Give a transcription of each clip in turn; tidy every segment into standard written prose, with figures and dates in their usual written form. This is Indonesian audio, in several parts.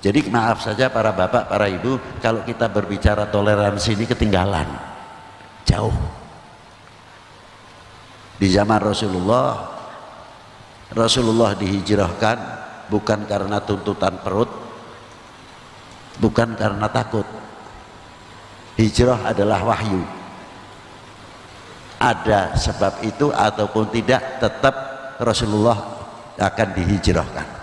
Jadi maaf saja para bapak, para ibu, kalau kita berbicara toleransi ini ketinggalan jauh. Di zaman Rasulullah dihijrahkan bukan karena tuntutan perut, bukan karena takut. Hijrah adalah wahyu. Ada sebab itu ataupun tidak, tetap Rasulullah akan dihijrahkan.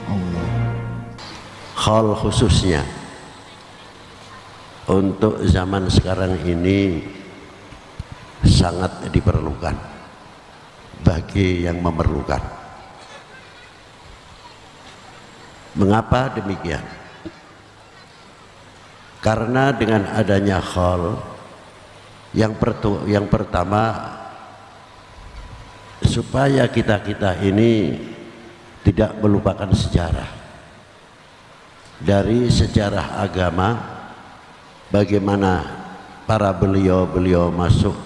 Allah. Hal khususnya untuk zaman sekarang ini sangat diperlukan bagi yang memerlukan. Mengapa demikian? Karena dengan adanya hal yang pertama, supaya kita ini tidak melupakan sejarah. Dari sejarah agama, bagaimana para beliau masuk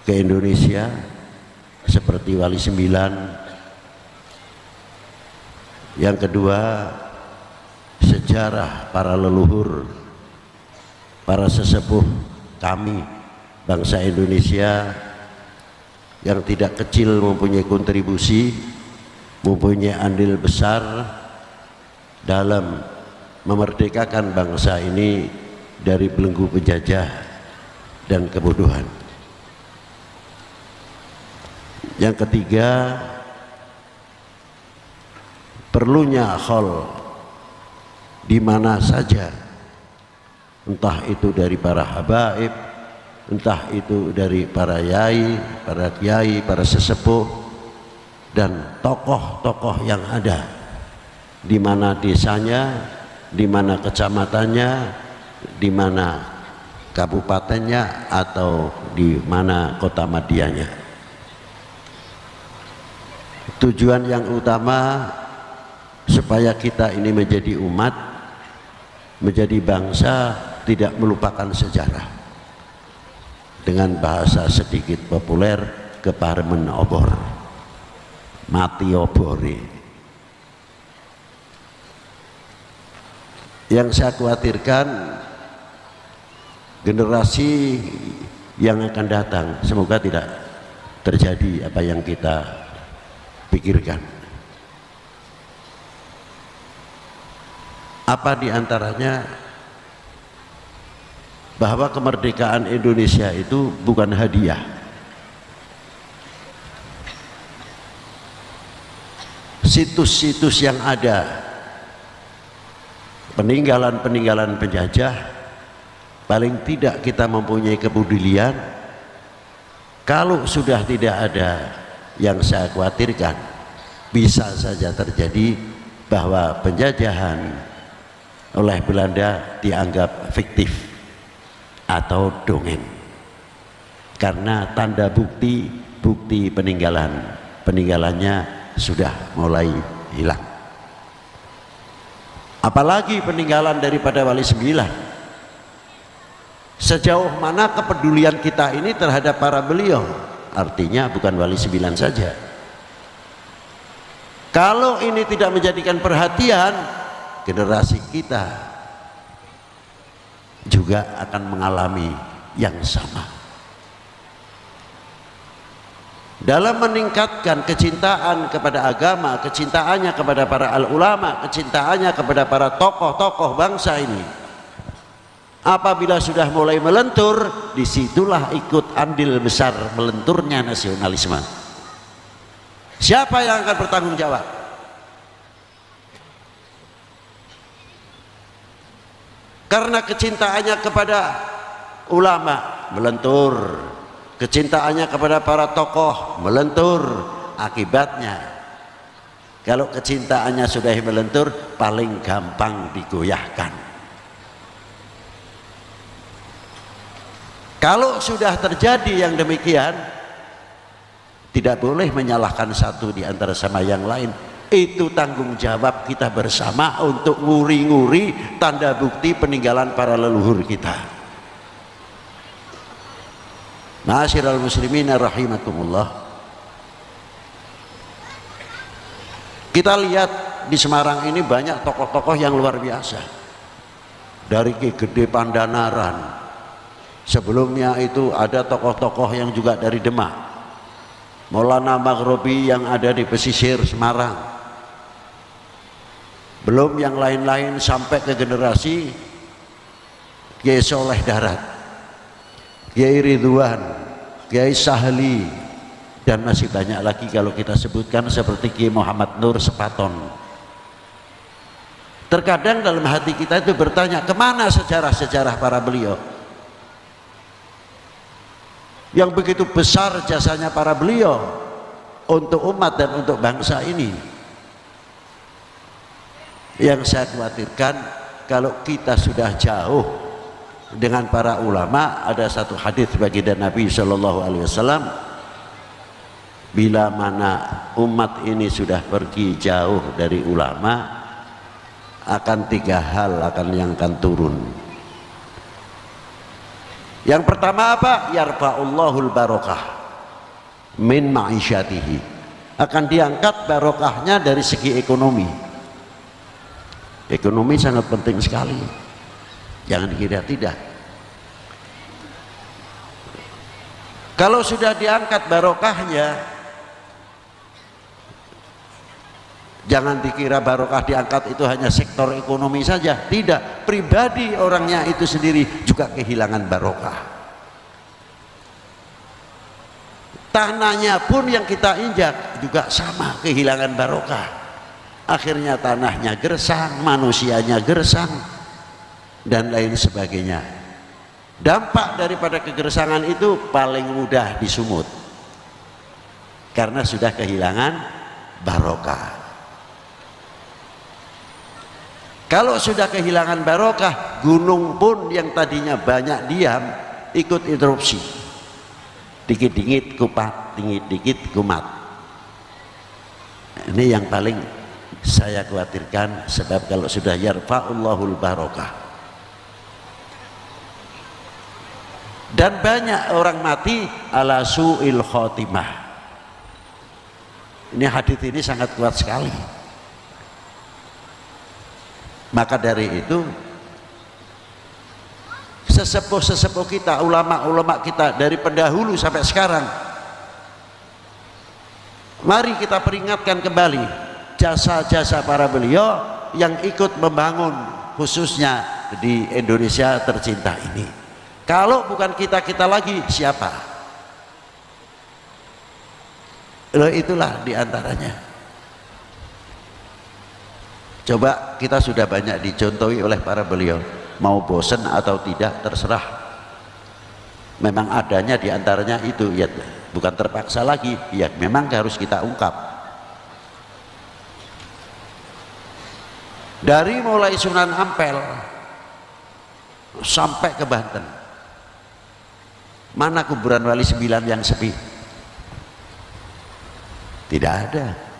ke Indonesia seperti Wali Sembilan. Yang kedua, sejarah para leluhur, para sesepuh kami bangsa Indonesia yang tidak kecil mempunyai kontribusi, mempunyai andil besar dalam memerdekakan bangsa ini dari belenggu penjajah dan kebodohan. Yang ketiga, perlunya khol di mana saja, entah itu dari para habaib, entah itu dari para yai, para kiai, para sesepuh dan tokoh-tokoh yang ada, di mana desanya, di mana kecamatannya, di mana kabupatennya, atau di mana kota madianya. Tujuan yang utama supaya kita ini menjadi umat, menjadi bangsa, tidak melupakan sejarah. Dengan bahasa sedikit populer, keparemen obor, mati obore. Yang saya khawatirkan, generasi yang akan datang semoga tidak terjadi apa yang kita pikirkan. Apa diantaranya? Bahwa kemerdekaan Indonesia itu bukan hadiah. Situs-situs yang ada, peninggalan-peninggalan penjajah, paling tidak kita mempunyai kepedulian. Kalau sudah tidak ada, yang saya khawatirkan bisa saja terjadi bahwa penjajahan oleh Belanda dianggap fiktif atau dongeng, karena tanda bukti peninggalannya sudah mulai hilang. Apalagi peninggalan daripada Wali Sembilan. Sejauh mana kepedulian kita ini terhadap para beliau? Artinya bukan Wali Sembilan saja. Kalau ini tidak menjadikan perhatian, generasi kita juga akan mengalami yang sama. Dalam meningkatkan kecintaan kepada agama, kecintaannya kepada para ulama, kecintaannya kepada para tokoh-tokoh bangsa ini, apabila sudah mulai melentur, disitulah ikut andil besar melenturnya nasionalisme. Siapa yang akan bertanggung jawab? Karena kecintaannya kepada ulama melentur, kecintaannya kepada para tokoh melentur. Akibatnya, kalau kecintaannya sudah melentur, paling gampang digoyahkan. Kalau sudah terjadi yang demikian, tidak boleh menyalahkan satu di antara sama yang lain. Itu tanggung jawab kita bersama untuk nguri-nguri tanda bukti peninggalan para leluhur kita. Ma'asyiral muslimin rahimakumullah, kita lihat di Semarang ini banyak tokoh-tokoh yang luar biasa. Dari Ki Gede Pandanaran, sebelumnya itu ada tokoh-tokoh yang juga dari Demak, Maulana Maghribi yang ada di pesisir Semarang, belum yang lain-lain sampai ke generasi Kiai Soleh Darat, Kiai Ridwan, Kiai Sahli, dan masih banyak lagi kalau kita sebutkan, seperti Kiai Muhammad Nur Sepaton. Terkadang dalam hati kita itu bertanya, kemana sejarah-sejarah para beliau yang begitu besar jasanya para beliau untuk umat dan untuk bangsa ini. Yang saya khawatirkan, kalau kita sudah jauh dengan para ulama, ada satu hadis baginda Nabi Shallallahu Alaihi Wasallam, bila mana umat ini sudah pergi jauh dari ulama, akan tiga hal yang akan turun. Yang pertama apa? Yarfa'ullahul barokah min ma'isyatihi, akan diangkat barokahnya dari segi ekonomi. Ekonomi sangat penting sekali, jangan dikira tidak. Kalau sudah diangkat barokahnya, jangan dikira barokah diangkat itu hanya sektor ekonomi saja, tidak, pribadi orangnya itu sendiri juga kehilangan barokah. Tanahnya pun yang kita injak juga sama, kehilangan barokah. Akhirnya tanahnya gersang, manusianya gersang, dan lain sebagainya. Dampak daripada kegersangan itu paling mudah disumut, karena sudah kehilangan barokah. Kalau sudah kehilangan barokah, gunung pun yang tadinya banyak diam ikut interupsi, dikit-dikit kupat, dikit-dikit kumat. Ini yang paling saya khawatirkan, sebab kalau sudah yarfa'ullahul barokah, dan banyak orang mati ala su'il khotimah. Ini hadis ini sangat kuat sekali. Maka dari itu, sesepuh-sesepuh kita, ulama-ulama kita dari pendahulu sampai sekarang, mari kita peringatkan kembali jasa-jasa para beliau yang ikut membangun khususnya di Indonesia tercinta ini. Kalau bukan kita-kita lagi, siapa? Itulah diantaranya. Coba, kita sudah banyak dicontohi oleh para beliau, mau bosan atau tidak terserah, memang adanya diantaranya itu, ya bukan terpaksa lagi, ya memang harus kita ungkap. Dari mulai Sunan Ampel sampai ke Banten, mana kuburan Wali 9 yang sepi? Tidak ada.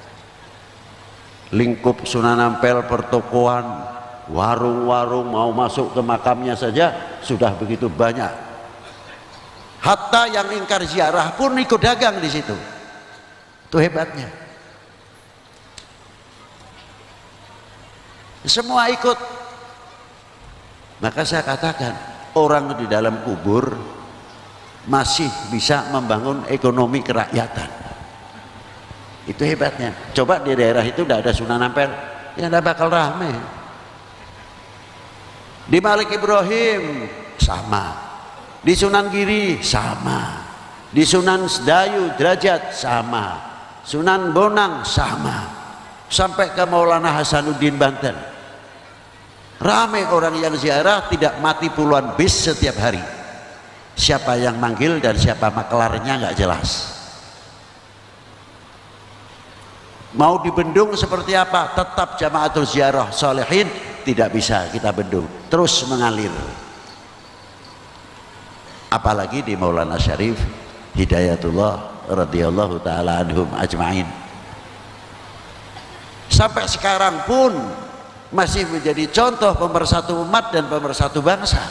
Lingkup Sunan Ampel, pertokoan, warung-warung, mau masuk ke makamnya saja sudah begitu banyak. Hatta yang ingkar ziarah pun ikut dagang di situ. Itu hebatnya. Semua ikut. Maka saya katakan, orang di dalam kubur masih bisa membangun ekonomi kerakyatan. Itu hebatnya. Coba di daerah itu tidak ada Sunan Ampel, ya tidak bakal rame. Di Malik Ibrahim sama, di Sunan Giri sama, di Sunan Sedayu Derajat sama, Sunan Bonang sama, sampai ke Maulana Hasanuddin Banten. Rame orang yang ziarah, tidak mati puluhan bis setiap hari. Siapa yang manggil dan siapa maklarnya nggak jelas. Mau dibendung seperti apa, tetap jamaatul ziarah solehin tidak bisa kita bendung, terus mengalir. Apalagi di Maulana Syarif Hidayatullah radhiyallahu taala anhum ajmain, sampai sekarang pun masih menjadi contoh pemersatu umat dan pemersatu bangsa.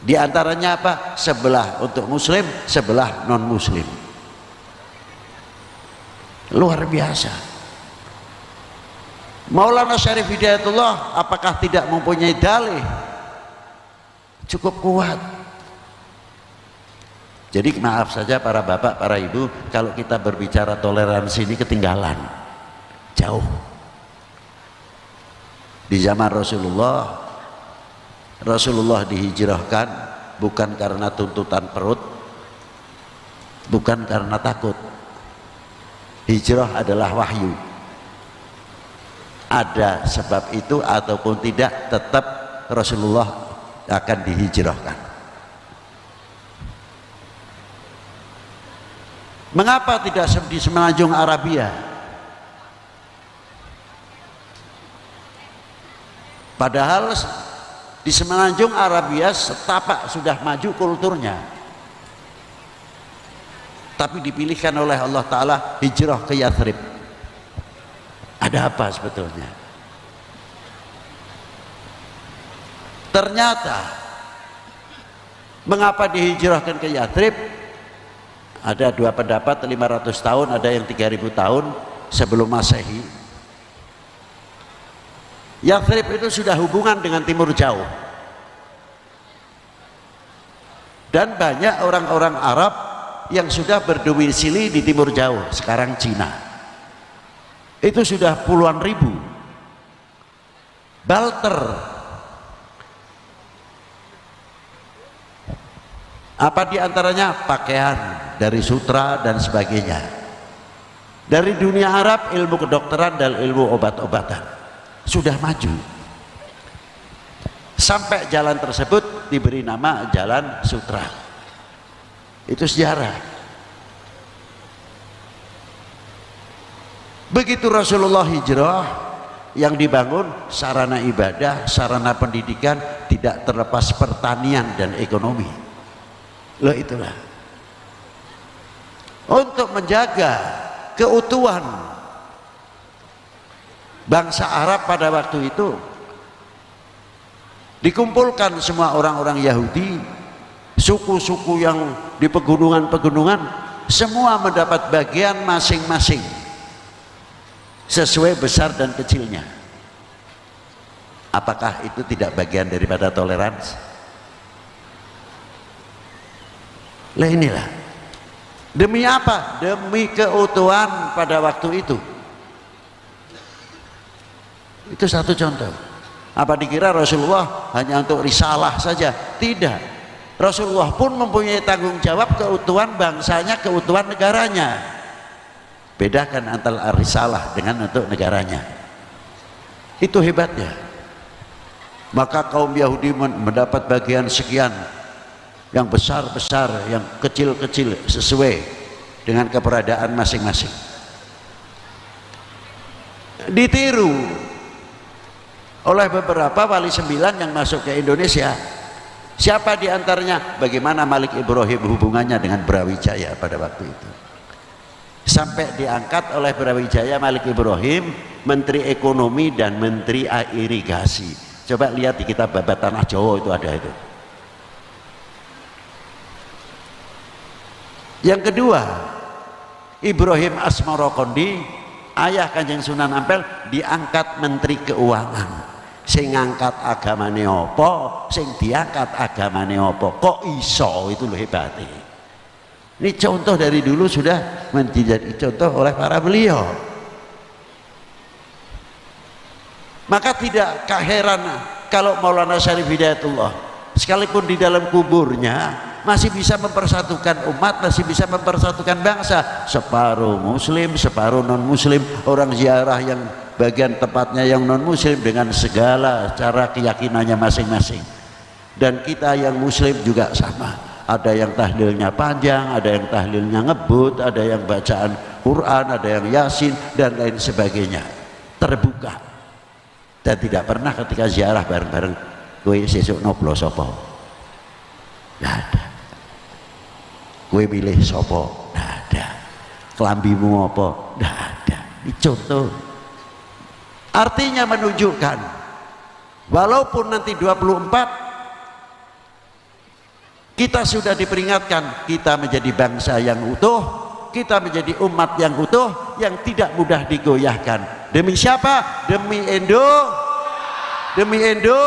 Di antaranya apa? Sebelah untuk muslim, sebelah non muslim. Luar biasa. Maulana Syarif Hidayatullah apakah tidak mempunyai dalih? Cukup kuat. Jadi maaf saja para bapak, para ibu, kalau kita berbicara toleransi ini ketinggalan jauh. Di zaman Rasulullah dihijrahkan bukan karena tuntutan perut, bukan karena takut. Hijrah adalah wahyu. Ada sebab itu ataupun tidak, tetap Rasulullah akan dihijrahkan. Mengapa tidak di semenanjung Arabia? Padahal di semenanjung Arabia setapak sudah maju kulturnya, tapi dipilihkan oleh Allah Ta'ala hijrah ke Yathrib. Ada apa sebetulnya? Ternyata mengapa dihijrahkan ke Yathrib? Ada dua pendapat, 500 tahun, ada yang 3000 tahun sebelum Masehi. Yathrib itu sudah hubungan dengan timur jauh. Dan banyak orang-orang Arab yang sudah berdomisili di timur jauh, sekarang Cina. Itu sudah puluhan ribu. Balter. Apa diantaranya? Pakaian dari sutra dan sebagainya. Dari dunia Arab, ilmu kedokteran dan ilmu obat-obatan sudah maju. Sampai jalan tersebut diberi nama Jalan Sutra. Itu sejarah. Begitu Rasulullah hijrah, yang dibangun sarana ibadah, sarana pendidikan, tidak terlepas pertanian dan ekonomi. Loh itulah untuk menjaga keutuhan bangsa Arab pada waktu itu. Dikumpulkan semua orang-orang Yahudi, suku-suku yang di pegunungan-pegunungan, semua mendapat bagian masing-masing sesuai besar dan kecilnya. Apakah itu tidak bagian daripada toleransi? Lah inilah, demi apa? Demi keutuhan pada waktu itu. Itu satu contoh. Apa dikira Rasulullah hanya untuk risalah saja? Tidak. Rasulullah pun mempunyai tanggung jawab keutuhan bangsanya, keutuhan negaranya. Bedakan antara risalah dengan untuk negaranya. Itu hebatnya. Maka kaum Yahudi mendapat bagian sekian, yang besar-besar, yang kecil-kecil, sesuai dengan keberadaan masing-masing. Ditiru oleh beberapa wali sembilan yang masuk ke Indonesia. Siapa diantaranya? Bagaimana Malik Ibrahim hubungannya dengan Brawijaya pada waktu itu, sampai diangkat oleh Brawijaya Malik Ibrahim Menteri Ekonomi dan Menteri Irigasi. Coba lihat di kitab Babat Tanah Jawa, itu ada itu. Yang kedua, Ibrahim Asmarokondi, ayah Kanjeng Sunan Ampel, diangkat Menteri Keuangan. Sing ngangkat agamane apa, sing diangkat agamane apa, kok iso? Itu loh hebatnya. Ini contoh dari dulu sudah menjadi contoh oleh para beliau. Maka tidak heran kalau Maulana Syarif Hidayatullah sekalipun di dalam kuburnya masih bisa mempersatukan umat, masih bisa mempersatukan bangsa. Separuh muslim, separuh non muslim, orang ziarah yang bagian tempatnya yang non muslim dengan segala cara keyakinannya masing-masing. Dan kita yang muslim juga sama, ada yang tahlilnya panjang, ada yang tahlilnya ngebut, ada yang bacaan Quran, ada yang yasin dan lain sebagainya. Terbuka. Dan tidak pernah ketika ziarah bareng-bareng kowe sesuk noblo sapa, nggak ada. Kowe milih sapa, nggak ada. Kelambimu apa, nggak ada. Ini contoh. Artinya menunjukkan walaupun nanti 24 Kita sudah diperingatkan, kita menjadi bangsa yang utuh, kita menjadi umat yang utuh, yang tidak mudah digoyahkan. Demi siapa? Demi Indo, demi Indo.